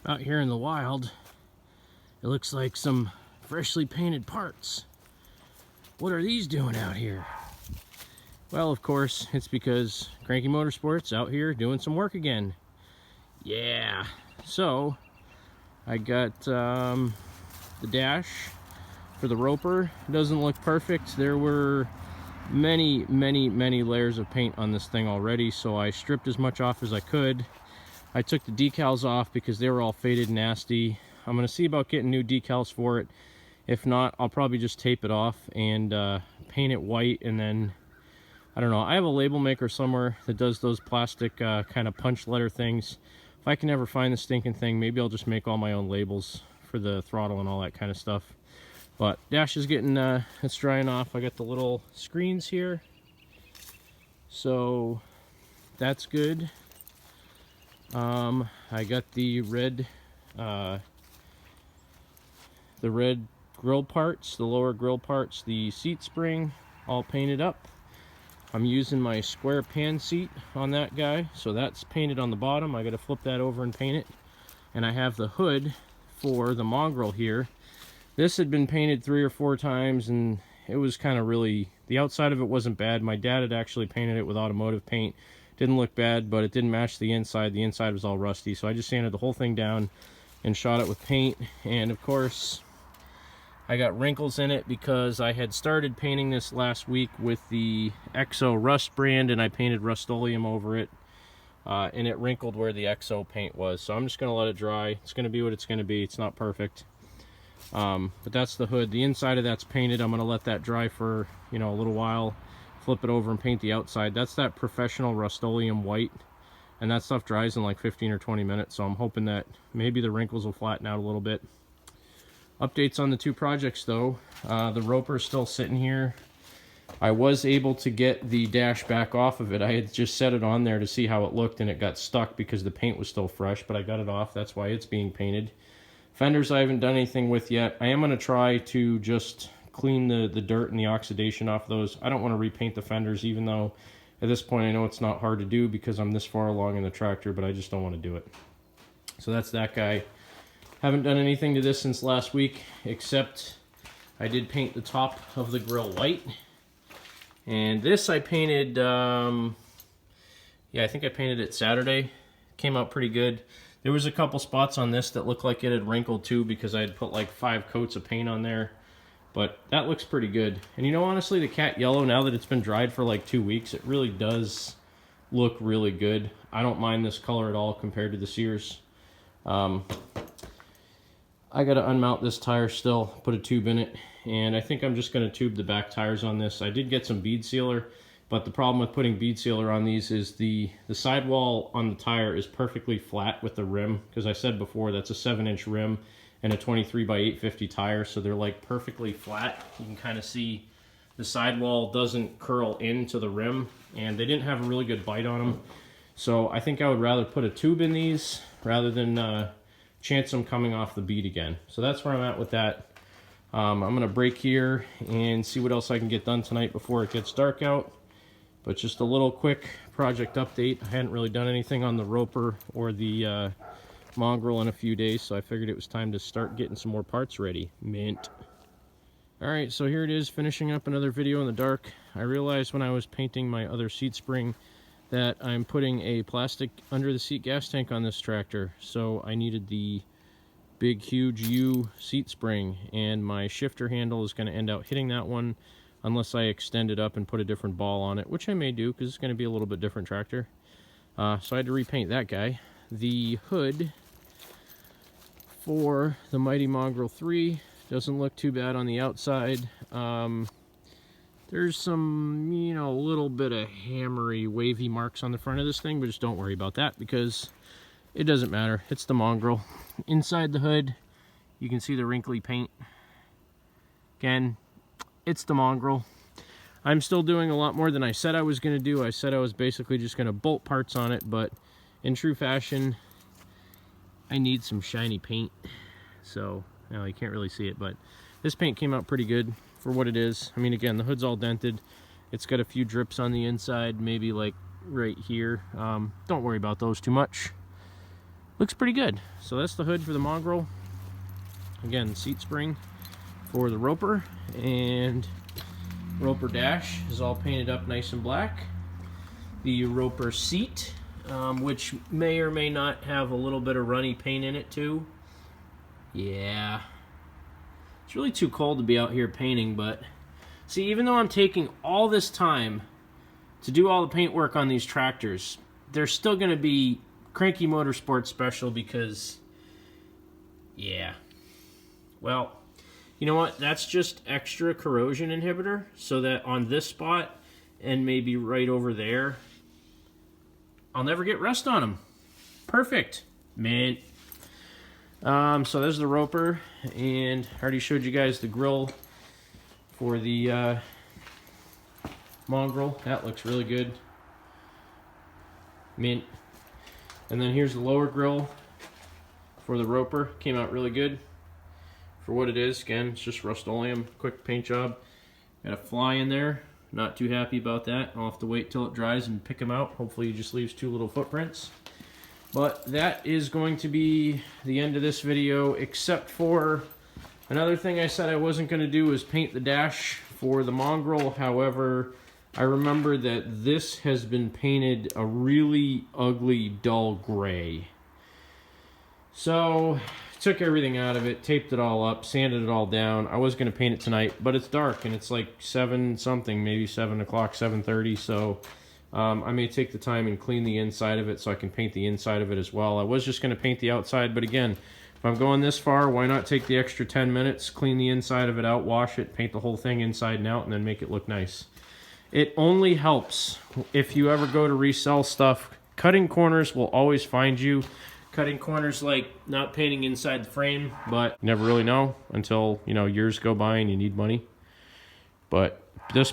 Out here in the wild, it looks like some freshly painted parts. What are these doing out here? Well, of course, it's because Cranky Motorsports out here doing some work again. Yeah, so I got the dash for the Roper. It doesn't look perfect. There were many layers of paint on this thing already, so I stripped as much off as I could. I took the decals off because they were all faded and nasty. I'm going to see about getting new decals for it. If not, I'll probably just tape it off and paint it white, and then, I don't know, I have a label maker somewhere that does those plastic kind of punch letter things. If I can ever find the stinking thing, maybe I'll just make all my own labels for the throttle and all that kind of stuff. But dash is getting, it's drying off. I got the little screens here, so that's good. I got the red grill parts, the lower grill parts, the seat spring, all painted up. I'm using my square pan seat on that guy, so that's painted on the bottom. I got to flip that over and paint it. And I have the hood for the Mongrel here. This had been painted 3 or 4 times, and it was kind of really, the outside of it wasn't bad. My dad had actually painted it with automotive paint. Didn't look bad, but it didn't match the inside. The inside was all rusty, so I just sanded the whole thing down and shot it with paint. And of course, I got wrinkles in it because I had started painting this last week with the Exo Rust brand, and I painted Rust-Oleum over it, and it wrinkled where the Exo paint was. So I'm just going to let it dry. It's going to be what it's going to be. It's not perfect, but that's the hood. The inside of that's painted. I'm going to let that dry for, you know, a little while, flip it over and paint the outside. That's that professional Rust-Oleum white, and that stuff dries in like 15 or 20 minutes, so I'm hoping that maybe the wrinkles will flatten out a little bit. Updates on the 2 projects though. The Roper is still sitting here. I was able to get the dash back off of it. I had just set it on there to see how it looked, and it got stuck because the paint was still fresh, but I got it off. That's why it's being painted. Fenders I haven't done anything with yet. I am going to try to just clean the dirt and the oxidation off those. I don't want to repaint the fenders, even though at this point I know it's not hard to do because I'm this far along in the tractor, but I just don't want to do it. So that's that guy. Haven't done anything to this since last week, except I did paint the top of the grill white. And this I painted, yeah, I think I painted it Saturday. Came out pretty good. There was a couple spots on this that looked like it had wrinkled too because I had put like 5 coats of paint on there. But that looks pretty good. And you know, honestly, the cat yellow, now that it's been dried for like 2 weeks, it really does look really good. I don't mind this color at all compared to the Sears. I got to unmount this tire still, put a tube in it, and I think I'm just going to tube the back tires on this. I did get some bead sealer, but the problem with putting bead sealer on these is the sidewall on the tire is perfectly flat with the rim, because I said before that's a 7-inch rim and a 23 by 850 tire, so they're like perfectly flat. You can kind of see the sidewall doesn't curl into the rim, and they didn't have a really good bite on them. So I think I would rather put a tube in these rather than chance them coming off the bead again. So that's where I'm at with that. I'm gonna break here and see what else I can get done tonight before it gets dark out. But just a little quick project update. I hadn't really done anything on the Roper or the Mongrel in a few days, so I figured it was time to start getting some more parts ready. Mint. Alright, so here it is, finishing up another video in the dark. I realized when I was painting my other seat spring that I'm putting a plastic under the seat gas tank on this tractor, so I needed the big huge U seat spring, and my shifter handle is going to end up hitting that one unless I extend it up and put a different ball on it, which I may do because it's going to be a little bit different tractor. So I had to repaint that guy. The hood for the mighty Mongrel III doesn't look too bad on the outside. There's some, you know, a little bit of hammery, wavy marks on the front of this thing, but just don't worry about that because it doesn't matter. It's the Mongrel. Inside the hood, you can see the wrinkly paint. Again, it's the Mongrel. I'm still doing a lot more than I said I was going to do. I said I was basically just going to bolt parts on it, but in true fashion, I need some shiny paint. So, you know, you can't really see it, but this paint came out pretty good for what it is. I mean, again, the hood's all dented. It's got a few drips on the inside, maybe like right here. Don't worry about those too much. looks pretty good. So that's the hood for the Mongrel. Again, seat spring for the Roper, and Roper dash is all painted up nice and black. The Roper seat, which may or may not have a little bit of runny paint in it too. Yeah, it's really too cold to be out here painting, but see, even though I'm taking all this time to do all the paint work on these tractors, they're still going to be Cranky Motorsports special because, yeah, well, you know what? That's just extra corrosion inhibitor, so that on this spot and maybe right over there, I'll never get rust on them. Perfect, man. So there's the Roper, and I already showed you guys the grill for the Mongrel. That looks really good. Mint. And then here's the lower grill for the Roper. Came out really good for what it is. Again, it's just Rust-Oleum, quick paint job. Got a fly in there. Not too happy about that. I'll have to wait till it dries and pick them out. Hopefully it just leaves 2 little footprints. But that is going to be the end of this video, except for another thing I said I wasn't going to do was paint the dash for the Mongrel. However, I remember that this has been painted a really ugly dull gray. So, took everything out of it, taped it all up, sanded it all down. I was going to paint it tonight, but it's dark and it's like 7 something, maybe 7 o'clock, 7:30, so I may take the time and clean the inside of it so I can paint the inside of it as well. I was just going to paint the outside, but again, if I'm going this far, why not take the extra 10 minutes, clean the inside of it out, wash it, paint the whole thing inside and out, and then make it look nice. It only helps if you ever go to resell stuff. Cutting corners will always find you. Cutting corners like not painting inside the frame, but you never really know until, you know, years go by and you need money. But this